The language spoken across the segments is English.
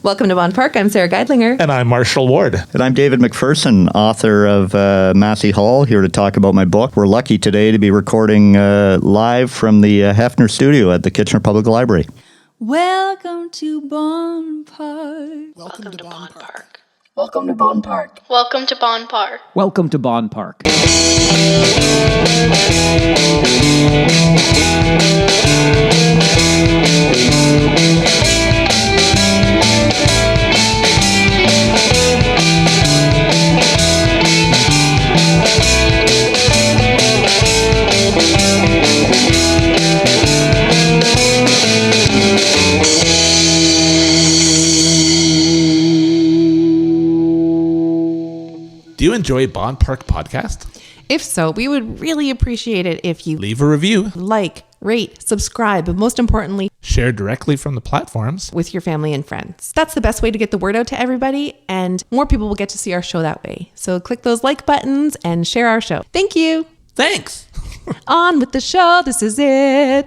Welcome to Bonn Park. I'm Sarah Geidlinger. And I'm Marshall Ward. And I'm David McPherson, author of Massey Hall, here to talk about my book. We're lucky today to be recording live from the Heffner Studio at the Kitchener Public Library. Welcome to Bonn Park. Welcome to Bonn Park. Welcome to Bonn Park. Welcome to Bonn Park. Welcome to Bonn Park. Do you enjoy Bonn Park Podcast? If so, we would really appreciate it if you Leave a review. like, rate, subscribe, but most importantly, Share directly from the platforms. with your family and friends. That's the best way to get the word out to everybody, and more people will get to see our show that way. So click those like buttons and share our show. Thank you. Thanks. On with the show. This is it.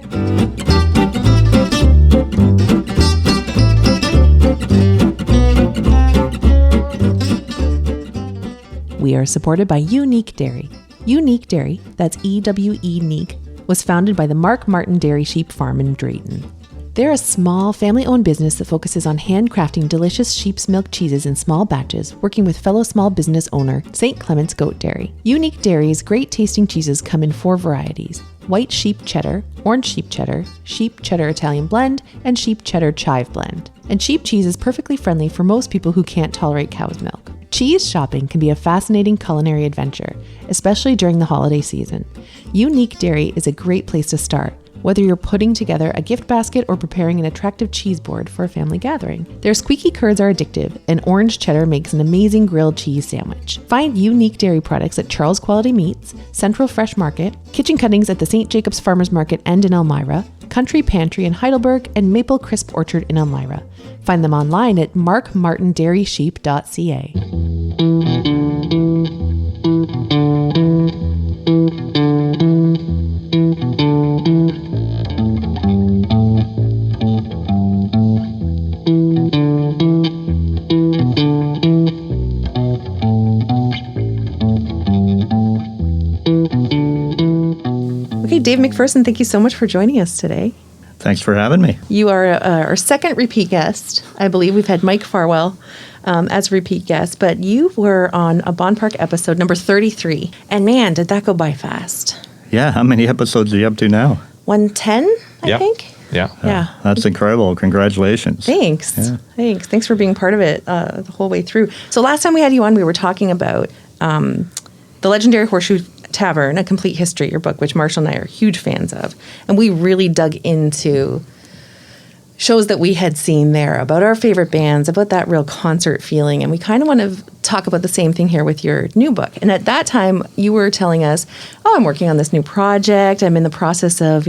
We are supported by Unique Dairy. Unique Dairy, that's E-W-E-Neek, was founded by the Mark Martin Dairy Sheep Farm in Drayton. They're a small, family-owned business that focuses on handcrafting delicious sheep's milk cheeses in small batches, working with fellow small business owner St. Clement's Goat Dairy. Unique Dairy's great-tasting cheeses come in 4 varieties: white sheep cheddar, orange sheep cheddar Italian blend, and sheep cheddar chive blend. And sheep cheese is perfectly friendly for most people who can't tolerate cow's milk. Cheese shopping can be a fascinating culinary adventure, especially during the holiday season. Unique Dairy is a great place to start, whether you're putting together a gift basket or preparing an attractive cheese board for a family gathering. Their squeaky curds are addictive, and orange cheddar makes an amazing grilled cheese sandwich. Find Unique Dairy products at Charles Quality Meats, Central Fresh Market, Kitchen Cuttings at the St. Jacobs Farmers Market and in Elmira, Country Pantry in Heidelberg, and Maple Crisp Orchard in Elmira. Find them online at markmartindairysheep.ca. Okay, Dave McPherson, thank you so much for joining us today. Thanks for having me. You are our second repeat guest. I believe we've had Mike Farwell as a repeat guest, but you were on a Bonn Park episode number 33. And man, did that go by fast. Yeah, how many episodes are you up to now? 110, I think. Yeah. That's incredible. Congratulations. Thanks. Yeah. Thanks for being part of it the whole way through. So last time we had you on, we were talking about the legendary Horseshoe Tavern, A Complete History, your book, which Marshall and I are huge fans of. And we really dug into shows that we had seen there, about our favorite bands, about that real concert feeling. And we kind of want to talk about the same thing here with your new book. And at that time, you were telling us, I'm working on this new project. I'm in the process of,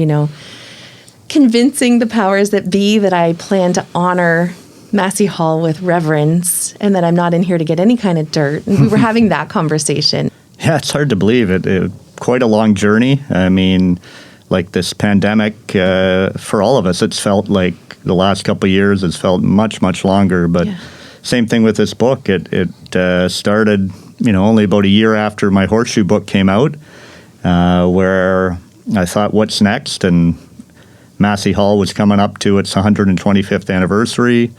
convincing the powers that be that I plan to honor Massey Hall with reverence and that I'm not in here to get any kind of dirt. And we were having that conversation. Yeah, it's hard to believe it. Quite a long journey. I mean, like this pandemic, for all of us, it's felt like the last couple of years has felt much, much longer. But same thing with this book. It started, only about a year after my Horseshoe book came out, where I thought, what's next? And Massey Hall was coming up to its 125th anniversary.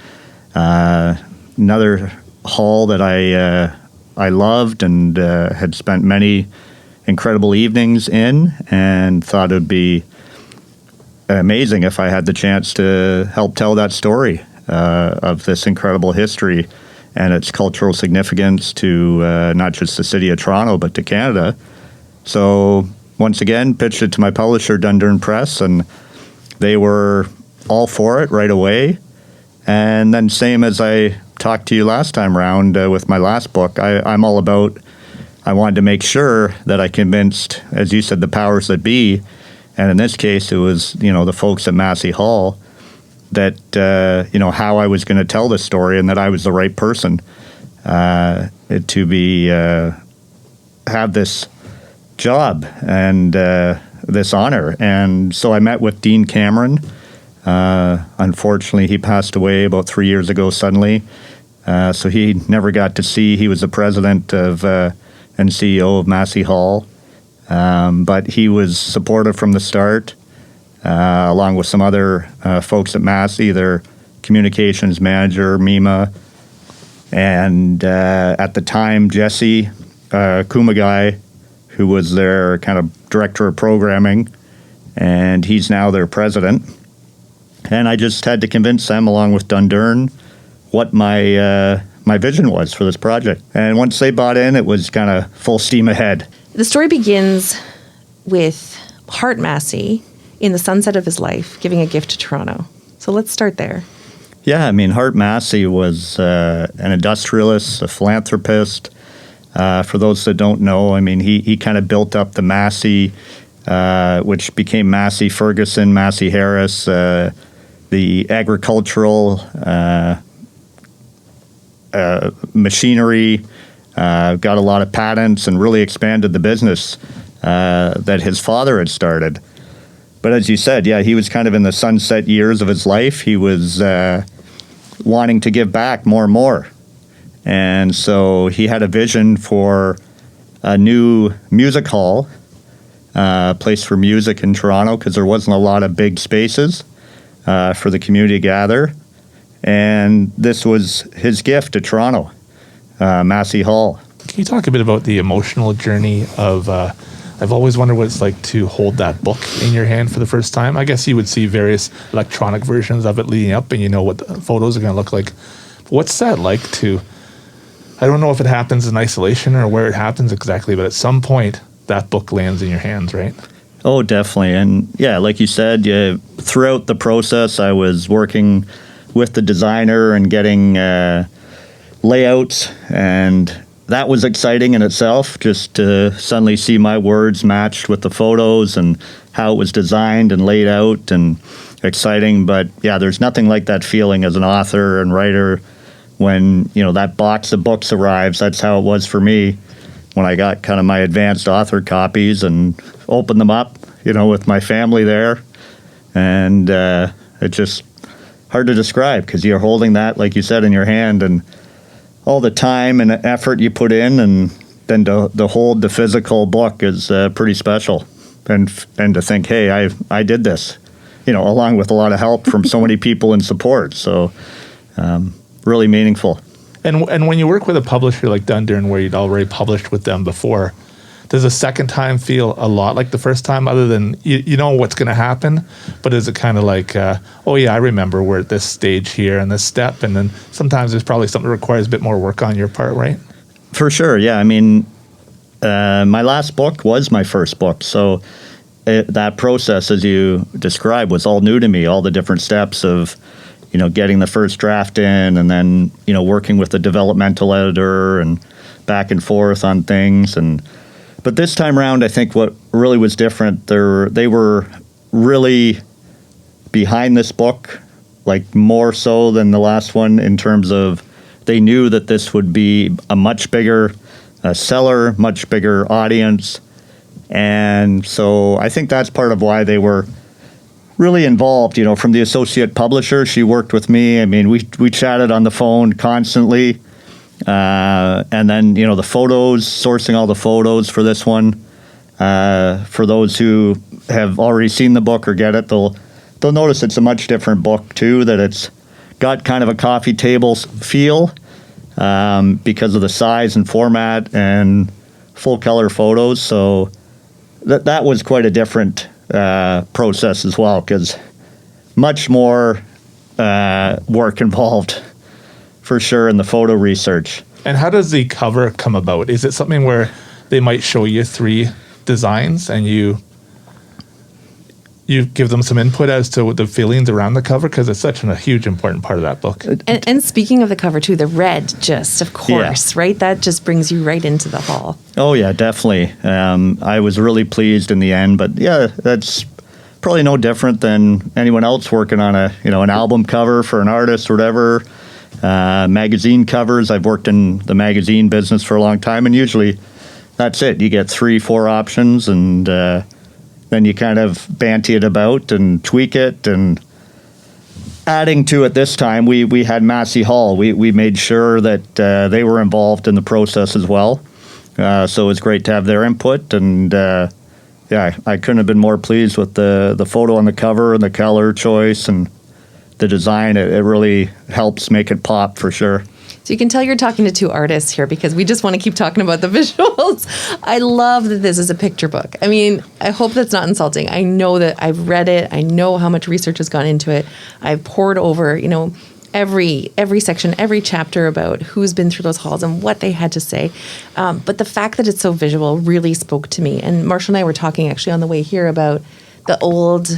Another hall that I loved and had spent many incredible evenings in, and thought it would be amazing if I had the chance to help tell that story of this incredible history and its cultural significance to not just the city of Toronto, but to Canada. So once again, pitched it to my publisher, Dundurn Press, and they were all for it right away. And then same as I talked to you last time around with my last book, I'm all about, I wanted to make sure that I convinced, as you said, the powers that be, and in this case it was, the folks at Massey Hall, that, how I was going to tell this story and that I was the right person to be, have this job and this honor. And so I met with Dean Cameron, Unfortunately, he passed away about 3 years ago suddenly. So he never got to see. He was the president of and CEO of Massey Hall. But he was supportive from the start, along with some other folks at Massey, their communications manager, Mima, and at the time, Jesse Kumagai, who was their kind of director of programming, and he's now their president. And I just had to convince them, along with Dundurn, what my vision was for this project. And once they bought in, it was kind of full steam ahead. The story begins with Hart Massey in the sunset of his life giving a gift to Toronto. So let's start there. Yeah, I mean, Hart Massey was an industrialist, a philanthropist. For those that don't know, I mean, he kind of built up the Massey, which became Massey Ferguson, Massey Harris, the agricultural machinery, got a lot of patents and really expanded the business that his father had started. But as you said, yeah, he was kind of in the sunset years of his life. He was wanting to give back more and more. And so he had a vision for a new music hall, place for music in Toronto, because there wasn't a lot of big spaces for the community to gather. And this was his gift to Toronto, Massey Hall. Can you talk a bit about the emotional journey of, I've always wondered what it's like to hold that book in your hand for the first time. I guess you would see various electronic versions of it leading up and you know what the photos are going to look like. What's that like to, I don't know if it happens in isolation or where it happens exactly, but at some point that book lands in your hands, right? Oh, definitely. And yeah, like you said, throughout the process, I was working with the designer and getting layouts, and that was exciting in itself, just to suddenly see my words matched with the photos and how it was designed and laid out, and exciting. But yeah, there's nothing like that feeling as an author and writer when, you know, that box of books arrives. That's how it was for me when I got kind of my advanced author copies and opened them up, you know, with my family there. And it's just hard to describe because you're holding that, like you said, in your hand, and all the time and effort you put in, and then to hold the physical book is pretty special. And to think, hey, I did this, you know, along with a lot of help from so many people in support. So really meaningful. And when you work with a publisher like Dundurn, where you'd already published with them before, does the second time feel a lot like the first time, other than you know what's going to happen, but is it kind of like, oh yeah, I remember we're at this stage here and this step, and then sometimes there's probably something that requires a bit more work on your part, right? For sure, yeah. I mean, my last book was my first book, so that process, as you described, was all new to me, all the different steps of, you know, getting the first draft in, and then, you know, working with the developmental editor and back and forth on things. But this time around, I think what really was different, they were really behind this book, like more so than the last one, in terms of they knew that this would be a much bigger seller, much bigger audience. And so I think that's part of why they were really involved, you know, from the associate publisher. She worked with me. I mean, we chatted on the phone constantly. And then, you know, the photos, sourcing all the photos for this one. For those who have already seen the book or get it, they'll notice it's a much different book too, that it's got kind of a coffee table feel because of the size and format and full color photos. So that was quite a different process as well, because much more work involved for sure in the photo research. And how does the cover come about? Is it something where they might show you 3 designs and you give them some input as to what the feelings around the cover? Because it's such a huge important part of that book. And speaking of the cover too, the red, just of course, Yeah. right? That just brings you right into the hall. Oh yeah, definitely. I was really pleased in the end, but yeah, that's probably no different than anyone else working on an album cover for an artist or whatever. Magazine covers. I've worked in the magazine business for a long time, and usually that's it. You get 3-4 options, and then you kind of banty it about and tweak it. And adding to it this time, we had Massey Hall. We made sure that they were involved in the process as well. So it was great to have their input, and I couldn't have been more pleased with the photo on the cover and the color choice and the design. It really helps make it pop for sure. So you can tell you're talking to two artists here because we just want to keep talking about the visuals. I love that this is a picture book. I mean, I hope that's not insulting. I know that I've read it. I know how much research has gone into it. I've poured over, every section, every chapter about who's been through those halls and what they had to say. But the fact that it's so visual really spoke to me. And Marshall and I were talking actually on the way here about the old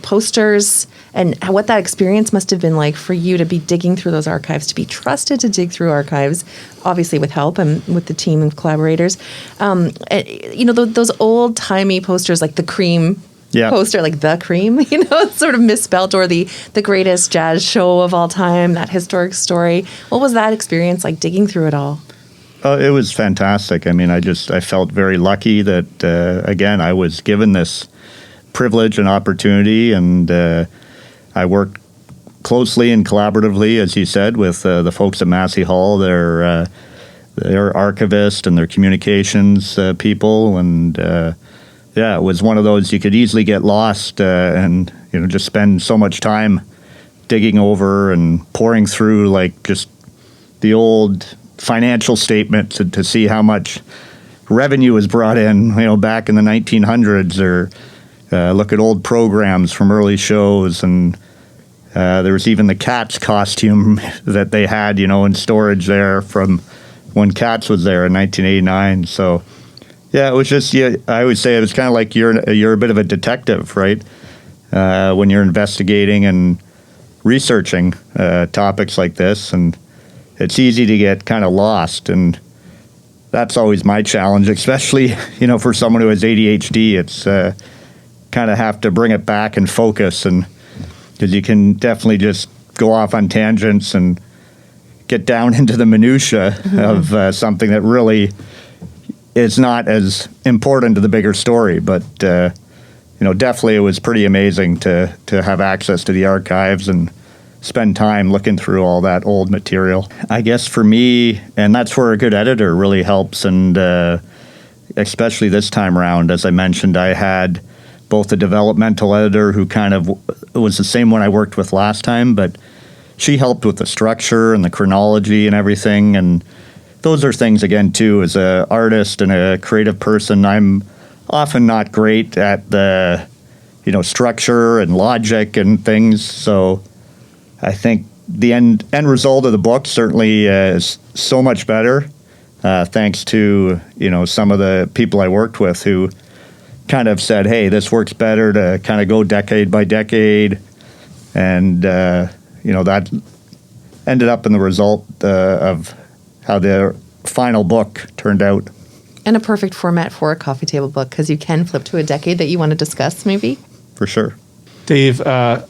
posters and what that experience must have been like for you to be digging through those archives, to be trusted to dig through archives, obviously with help and with the team of collaborators. Those old-timey posters like the Cream poster, like the Cream, it's sort of misspelt, or the greatest jazz show of all time, that historic story. What was that experience like digging through it all? It was fantastic. I mean, I felt very lucky that, again, I was given this privilege and opportunity, and I worked closely and collaboratively, as you said, with the folks at Massey Hall, their archivist and their communications people, and it was one of those you could easily get lost and just spend so much time digging over and pouring through like just the old financial statement to see how much revenue was brought in, back in the 1900s, or look at old programs from early shows, and there was even the Cats costume that they had, in storage there from when Cats was there in 1989. So, it was just, I would say it was kind of like you're a bit of a detective, right? When you're investigating and researching topics like this, and it's easy to get kind of lost, and that's always my challenge, especially, for someone who has ADHD. It's kind of have to bring it back and focus, and because you can definitely just go off on tangents and get down into the minutia of something that really is not as important to the bigger story. But, definitely it was pretty amazing to have access to the archives and spend time looking through all that old material. I guess for me, and that's where a good editor really helps, and especially this time around, as I mentioned, I had both a developmental editor who kind of was the same one I worked with last time, but she helped with the structure and the chronology and everything, and those are things, again, too, as an artist and a creative person, I'm often not great at the, structure and logic and things, so I think the end result of the book certainly is so much better, thanks to, some of the people I worked with who kind of said, hey, this works better to kind of go decade by decade. And, that ended up in the result of how the final book turned out. And a perfect format for a coffee table book, because you can flip to a decade that you want to discuss, maybe? For sure. Dave, I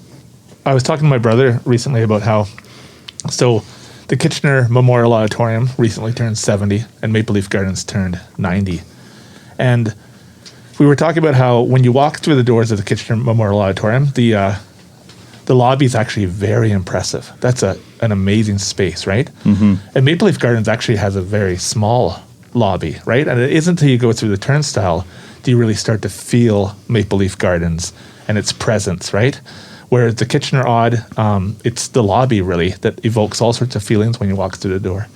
was talking to my brother recently about how, so the Kitchener Memorial Auditorium recently turned 70 and Maple Leaf Gardens turned 90. And we were talking about how when you walk through the doors of the Kitchener Memorial Auditorium, the lobby is actually very impressive. That's an amazing space, right? Mm-hmm. And Maple Leaf Gardens actually has a very small lobby, right? And it isn't until you go through the turnstile do you really start to feel Maple Leaf Gardens and its presence, right? Whereas the Kitchener Odd, it's the lobby really that evokes all sorts of feelings when you walk through the door.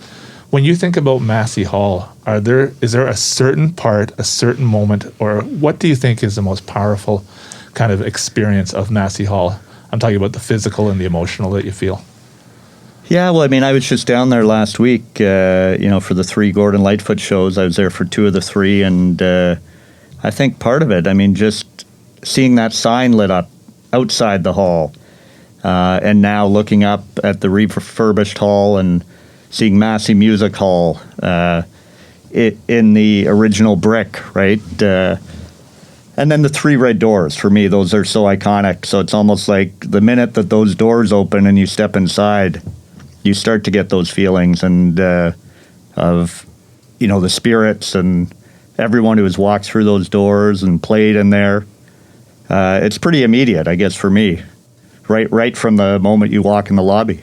When you think about Massey Hall, is there a certain part, a certain moment, or what do you think is the most powerful kind of experience of Massey Hall? I'm talking about the physical and the emotional that you feel. Yeah, well, I mean, I was just down there last week, for the 3 Gordon Lightfoot shows. I was there for 2 of the 3, and I think part of it, I mean, just seeing that sign lit up outside the hall, and now looking up at the refurbished hall and seeing Massey Music Hall in the original brick, right? And then the 3 red doors, for me, those are so iconic. So it's almost like the minute that those doors open and you step inside, you start to get those feelings and of, the spirits and everyone who has walked through those doors and played in there. It's pretty immediate, I guess, for me. right from the moment you walk in the lobby.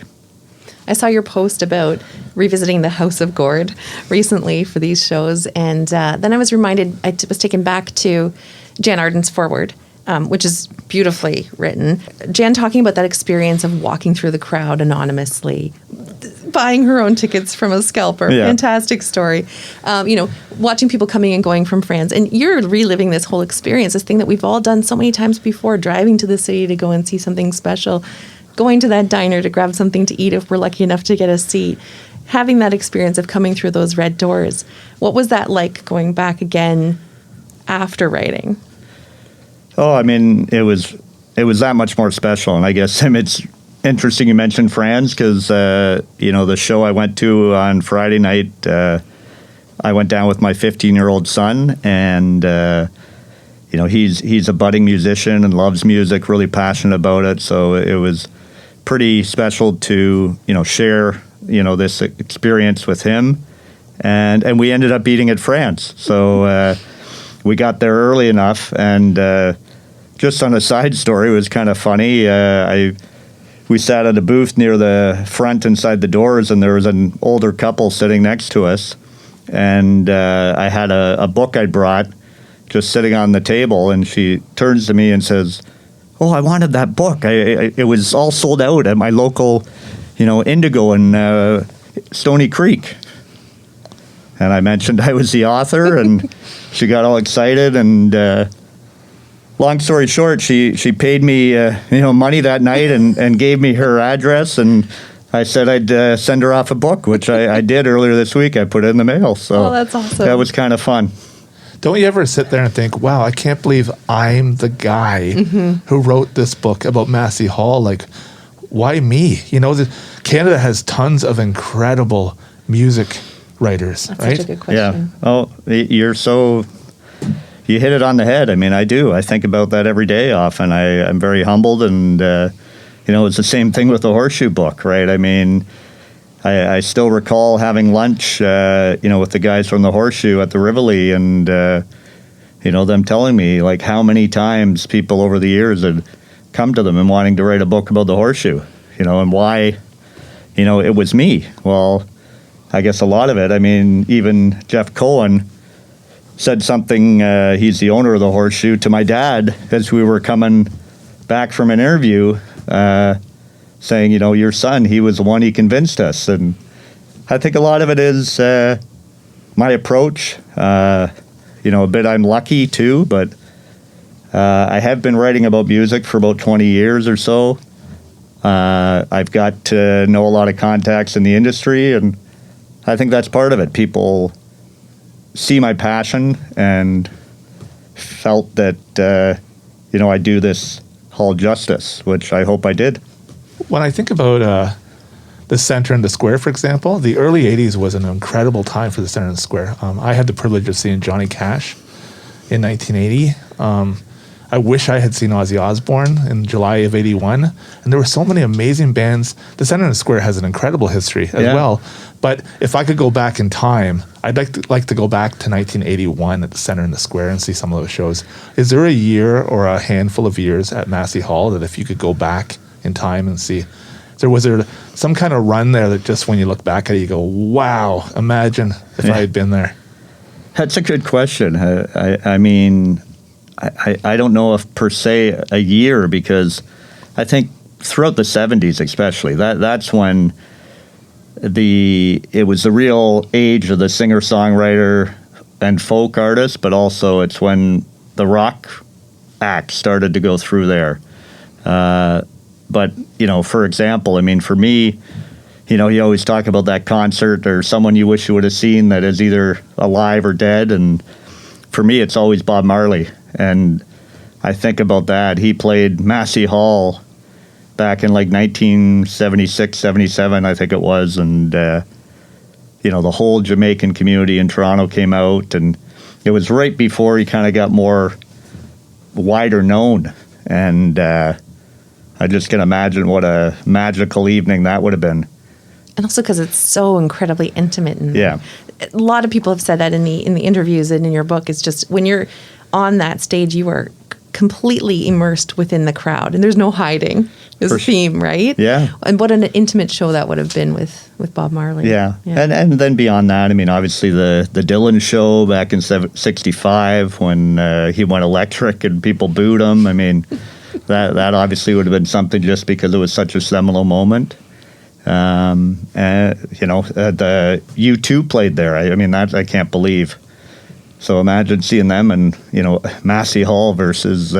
I saw your post about revisiting the House of Gord recently for these shows, and then I was reminded, was taken back to Jan Arden's Forward, which is beautifully written. Jan talking about that experience of walking through the crowd anonymously, buying her own tickets from a scalper. Yeah. Fantastic story. Watching people coming and going from France. And you're reliving this whole experience, this thing that we've all done so many times before, driving to the city to go and see something special, going to that diner to grab something to eat if we're lucky enough to get a seat, having that experience of coming through those red doors. What was that like going back again after writing? Oh, I mean, it was that much more special. And I guess it's interesting you mentioned France because, the show I went to on Friday night, I went down with my 15-year-old son, and, he's a budding musician and loves music, really passionate about it. So it was pretty special to, share, this experience with him. And we ended up eating at France. So we got there early enough, and just on a side story, it was kind of funny. We sat at a booth near the front inside the doors, and there was an older couple sitting next to us. And I had a book I brought just sitting on the table, and she turns to me and says, "Oh, I wanted that book. It was all sold out at my local, Indigo in Stony Creek." And I mentioned I was the author, and she got all excited. And long story short, she paid me money that night and gave me her address, and I said I'd send her off a book, which I did earlier this week. I put it in the mail. So that's awesome. That was kind of fun. Don't you ever sit there and think, wow, I can't believe I'm the guy who wrote this book about Massey Hall? Like, why me? Canada has tons of incredible music writers, That's right? such a good question. Yeah. Oh, you hit it on the head. I mean, I do. I think about that every day often. I'm very humbled, and, it's the same thing with the Horseshoe book, right? I mean, I still recall having lunch, with the guys from the Horseshoe at the Rivoli, and, them telling me, like, how many times people over the years had come to them and wanting to write a book about the Horseshoe, and why, it was me. Well, I guess a lot of it, I mean, even Jeff Cohen said something, he's the owner of the Horseshoe, to my dad as we were coming back from an interview, saying, your son, he was the one he convinced us. And I think a lot of it is my approach. A bit I'm lucky too, but I have been writing about music for about 20 years or so. I've got to know a lot of contacts in the industry, and I think that's part of it. People see my passion and felt that, I do this hall justice, which I hope I did. When I think about the Centre and the Square, for example, the early 80s was an incredible time for the Centre and the Square. I had the privilege of seeing Johnny Cash in 1980. I wish I had seen Ozzy Osbourne in July of 81. And there were so many amazing bands. The Centre and the Square has an incredible history as well. But if I could go back in time, I'd like to go back to 1981 at the Centre and the Square and see some of those shows. Is there a year or a handful of years at Massey Hall that if you could go back in time and see, was there some kind of run there that just when you look back at it, you go, wow, imagine if I had been there? That's a good question. I mean, I don't know if per se a year, because I think throughout the 70s especially, that's when it was the real age of the singer-songwriter and folk artist, but also it's when the rock act started to go through there. But, for example, I mean, for me, you always talk about that concert or someone you wish you would have seen that is either alive or dead. And for me, it's always Bob Marley. And I think about that. He played Massey Hall back in like 1976, 77, I think it was. And, the whole Jamaican community in Toronto came out. And it was right before he kind of got more wider known. And I just can imagine what a magical evening that would have been. And also because it's so incredibly intimate. And yeah. A lot of people have said that in the interviews and in your book. It's just when you're on that stage, you are completely immersed within the crowd, and there's no hiding. is a theme, right? Yeah. And what an intimate show that would have been with Bob Marley. Yeah. And then beyond that, I mean, obviously the Dylan show back in 65 when he went electric and people booed him. I mean, that obviously would have been something just because it was such a seminal moment. And, the U2 played there. I mean, that I can't believe. So imagine seeing them in, Massey Hall versus,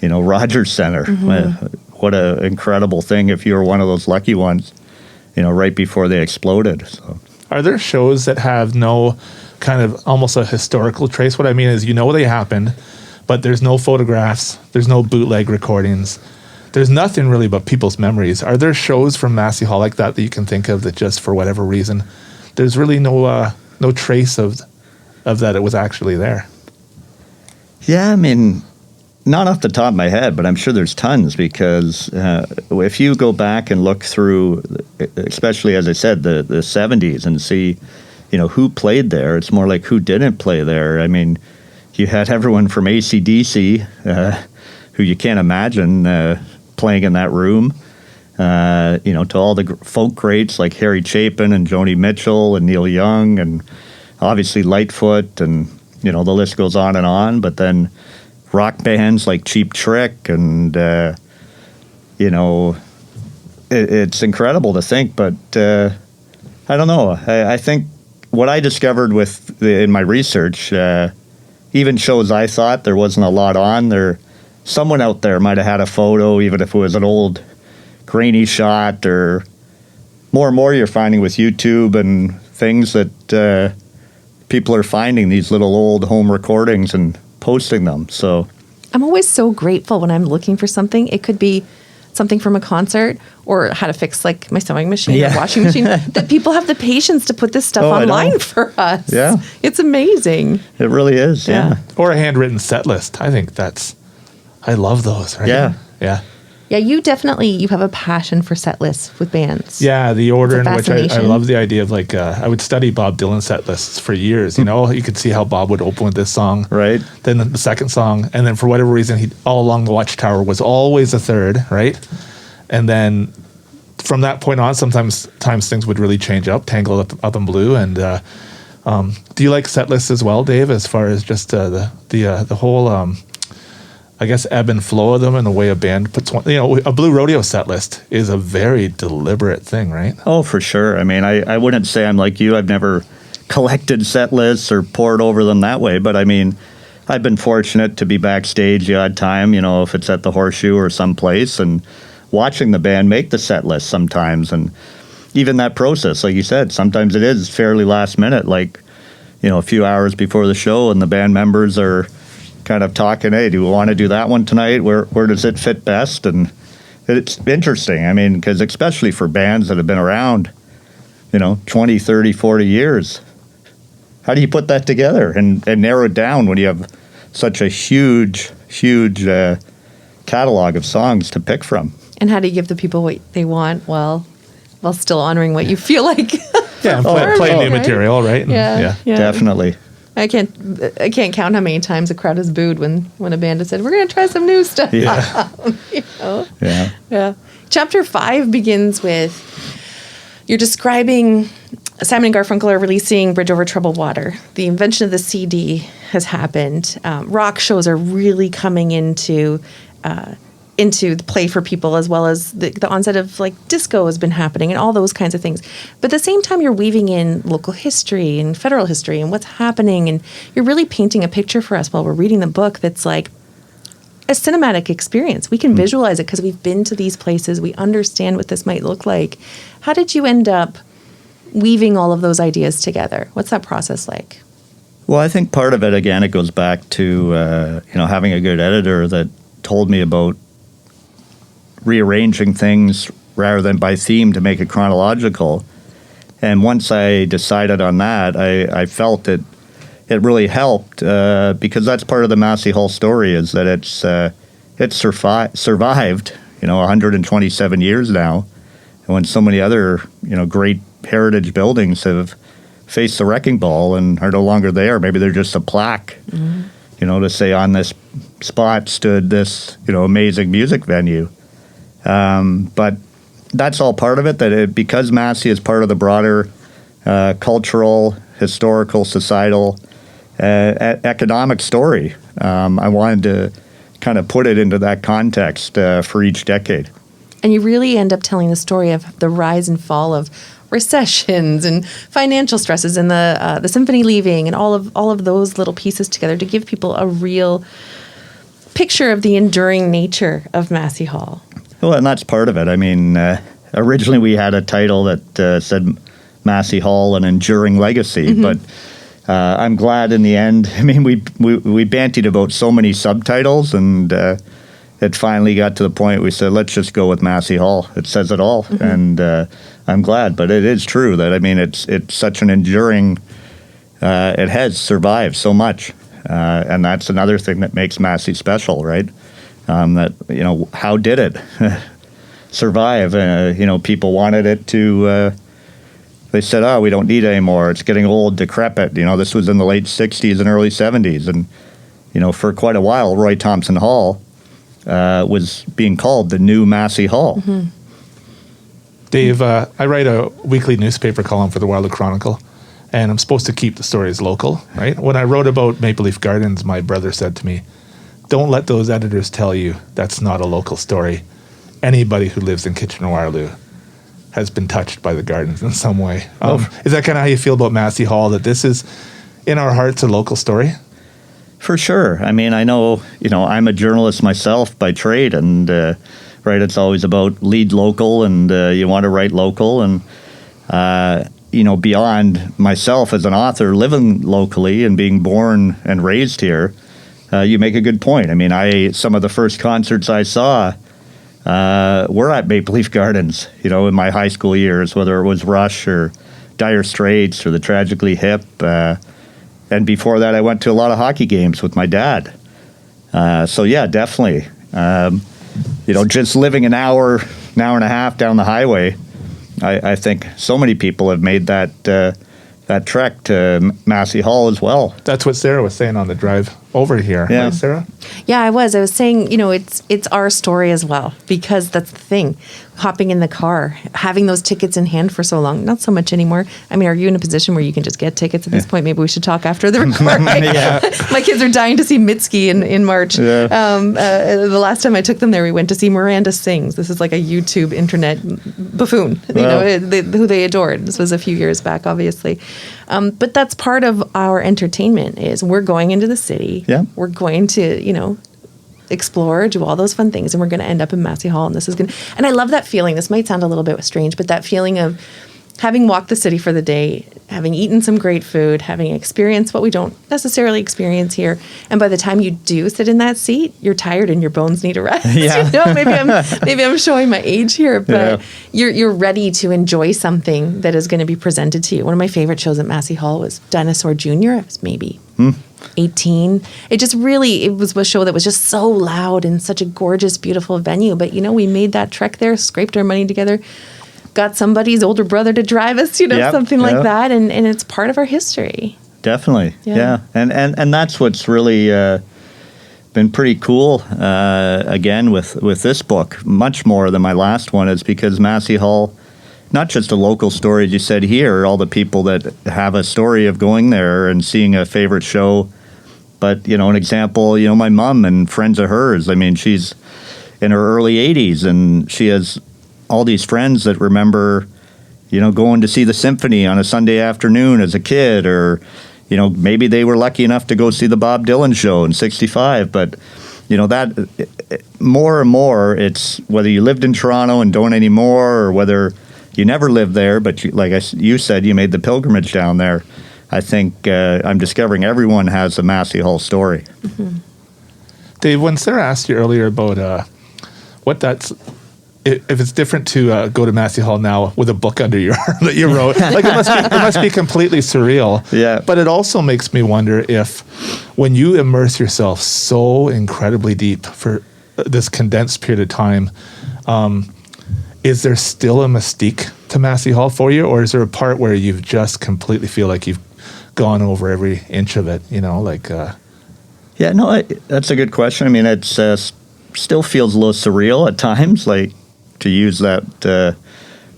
Rogers Center. What an incredible thing if you were one of those lucky ones, right before they exploded. So, are there shows that have no kind of almost a historical trace? What I mean is, they happened, but there's no photographs, there's no bootleg recordings, there's nothing really but people's memories. Are there shows from Massey Hall like that you can think of that just for whatever reason, there's really no trace of that it was actually there? Yeah, I mean, not off the top of my head, but I'm sure there's tons because if you go back and look through, especially as I said, the 70s and see, who played there, it's more like who didn't play there. I mean, you had everyone from AC/DC, who you can't imagine playing in that room, to all the folk greats like Harry Chapin and Joni Mitchell and Neil Young and obviously Lightfoot and, the list goes on. But then rock bands like Cheap Trick and, it's incredible to think. But I don't know. I think what I discovered in my research, even shows I thought there wasn't a lot on there. Someone out there might have had a photo, even if it was an old grainy shot, or more and more you're finding with YouTube and things that people are finding these little old home recordings and posting them. So I'm always so grateful when I'm looking for something. It could be something from a concert or how to fix like my sewing machine or washing machine, that people have the patience to put this stuff online for us. Yeah. It's amazing. It really is. Yeah. Or a handwritten set list. I think I love those. Right? Yeah. Yeah. Yeah, you have a passion for set lists with bands. Yeah, the order in which I fascination. love the idea of I would study Bob Dylan set lists for years. You could see how Bob would open with this song. Right. Then the second song. And then for whatever reason, he all along the Watchtower was always a third, right? And then from that point on, sometimes things would really change up, Tangled Up in Blue. And do you like set lists as well, Dave, as far as just the whole... I guess ebb and flow of them and the way a band puts one. A Blue Rodeo set list is a very deliberate thing, right? Oh, for sure. I mean, I wouldn't say I'm like you. I've never collected set lists or poured over them that way. But I mean, I've been fortunate to be backstage the odd time, if it's at the Horseshoe or someplace, and watching the band make the set list sometimes. And even that process, like you said, sometimes it is fairly last minute, like, a few hours before the show, and the band members are kind of talking, hey, do we want to do that one tonight? Where does it fit best? And it's interesting. I mean, because especially for bands that have been around, 20, 30, 40 years, how do you put that together and narrow it down when you have such a huge catalog of songs to pick from? And how do you give the people what they want while still honoring what you feel like? Yeah, and play new material, right? And, yeah. Definitely. I can't count how many times a crowd has booed when a band has said, we're going to try some new stuff. Yeah. Yeah. Chapter 5 begins with, you're describing Simon and Garfunkel are releasing Bridge Over Troubled Water. The invention of the CD has happened. Rock shows are really coming into the play for people, as well as the onset of disco has been happening and all those kinds of things. But at the same time, you're weaving in local history and federal history and what's happening, and you're really painting a picture for us while we're reading the book that's like a cinematic experience. We can visualize it because we've been to these places. We understand what this might look like. How did you end up weaving all of those ideas together? What's that process like? Well, I think part of it, again, it goes back to having a good editor that told me about rearranging things rather than by theme to make it chronological. And once I decided on that, I felt it really helped because that's part of the Massey Hall story, is that it's survived 127 years now, and when so many other great heritage buildings have faced the wrecking ball and are no longer there, maybe they're just a plaque, to say on this spot stood this amazing music venue. But that's all part of it, because Massey is part of the broader cultural, historical, societal, economic story. I wanted to kind of put it into that context for each decade. And you really end up telling the story of the rise and fall of recessions and financial stresses and the symphony leaving and all of those little pieces together to give people a real picture of the enduring nature of Massey Hall. Well, and that's part of it. I mean, originally we had a title that said Massey Hall, an enduring legacy, but I'm glad in the end. I mean, we bantied about so many subtitles, and it finally got to the point we said, let's just go with Massey Hall. It says it all, and I'm glad. But it is true that, I mean, it's such an enduring. It has survived so much, and that's another thing that makes Massey special, right? That how did it survive? People wanted it to. They said, "Oh, we don't need it anymore. It's getting old, decrepit." This was in the late '60s and early '70s, and for quite a while, Roy Thompson Hall was being called the new Massey Hall. Mm-hmm. Dave, I write a weekly newspaper column for the Waterloo Chronicle, and I'm supposed to keep the stories local, right? When I wrote about Maple Leaf Gardens, my brother said to me, "Don't let those editors tell you that's not a local story. Anybody who lives in Kitchener-Waterloo has been touched by the gardens in some way." Is that kind of how you feel about Massey Hall, that this is, in our hearts, a local story? For sure. I mean, I know, I'm a journalist myself by trade, and, right, it's always about lead local, and you want to write local, and, beyond myself as an author, living locally and being born and raised here, you make a good point. I mean, some of the first concerts I saw were at Maple Leaf Gardens, in my high school years, whether it was Rush or Dire Straits or the Tragically Hip. And before that, I went to a lot of hockey games with my dad. So, yeah, definitely. Just living an hour and a half down the highway, I think so many people have made that trek to Massey Hall as well. That's what Sarah was saying on the drive over here. Yeah. Right, Sarah? Yeah, I was saying, it's our story as well, because that's the thing. Hopping in the car, having those tickets in hand for so long, not so much anymore. I mean, are you in a position where you can just get tickets at this point? Maybe we should talk after the recording. My kids are dying to see Mitski in March. Yeah. The last time I took them there, we went to see Miranda Sings. This is like a YouTube internet buffoon, who they adored. This was a few years back, obviously. But that's part of our entertainment is we're going into the city. Yeah. We're going to, explore, do all those fun things, and we're going to end up in Massey Hall, and this is going to, and I love that feeling. This might sound a little bit strange, but that feeling of having walked the city for the day, having eaten some great food, having experienced what we don't necessarily experience here, and by the time you do sit in that seat, you're tired and your bones need a rest. Yeah. Maybe I'm showing my age here, but you're ready to enjoy something that is going to be presented to you. One of my favorite shows at Massey Hall was Dinosaur Jr. I was maybe 18. It was a show that was just so loud and such a gorgeous, beautiful venue. But, we made that trek there, scraped our money together, got somebody's older brother to drive us, something like that. And it's part of our history. Definitely. Yeah. And that's what's really been pretty cool, again, with this book, much more than my last one, is because Massey Hall, not just a local story, as you said here, all the people that have a story of going there and seeing a favorite show. But, an example, my mom and friends of hers, I mean, she's in her early 80s, and she has all these friends that remember, going to see the symphony on a Sunday afternoon as a kid, or, maybe they were lucky enough to go see the Bob Dylan show in '65. But, that more and more, it's whether you lived in Toronto and don't anymore, or whether you never lived there, but you said you made the pilgrimage down there. I think I'm discovering everyone has a Massey Hall story. Mm-hmm. Dave, when Sarah asked you earlier about if it's different to go to Massey Hall now with a book under your arm that you wrote, it must be completely surreal. Yeah. But it also makes me wonder if, when you immerse yourself so incredibly deep for this condensed period of time, is there still a mystique to Massey Hall for you, or is there a part where you just completely feel like you've gone over every inch of it? Yeah, no, that's a good question. I mean, it's still feels a little surreal at times. Like, to use that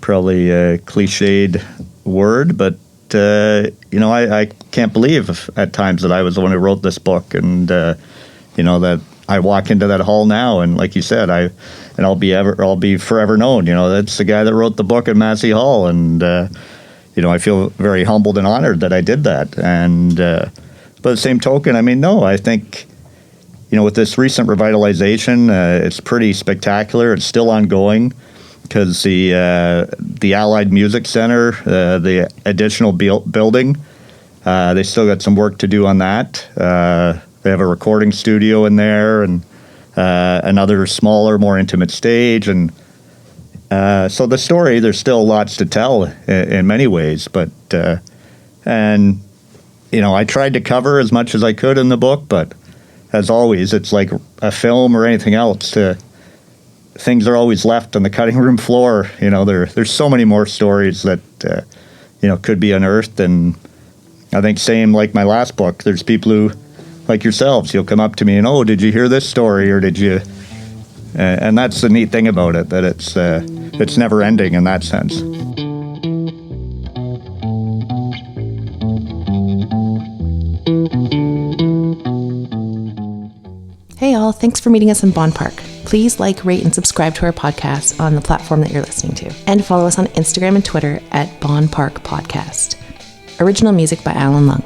probably cliched word, but I can't believe at times that I was the one who wrote this book, and that I walk into that hall now, and like you said, I'll be forever known. That's the guy that wrote the book at Massey Hall, and I feel very humbled and honored that I did that. And but the same token, I think with this recent revitalization, it's pretty spectacular. It's still ongoing because the Allied Music Center, the additional building, they still got some work to do on that. They have a recording studio in there and another smaller, more intimate stage. And so the story, there's still lots to tell in many ways. But, I tried to cover as much as I could in the book. But as always, it's like a film or anything else. Things are always left on the cutting room floor. There's so many more stories that, could be unearthed. And I think same like my last book, there's people who, like yourselves, you'll come up to me and, oh, did you hear this story, or did you? And that's the neat thing about it, that it's never ending in that sense. Hey all, thanks for meeting us in Bonn Park. Please like, rate, and subscribe to our podcast on the platform that you're listening to. And follow us on Instagram and Twitter at Bonn Park Podcast. Original music by Alan Lung.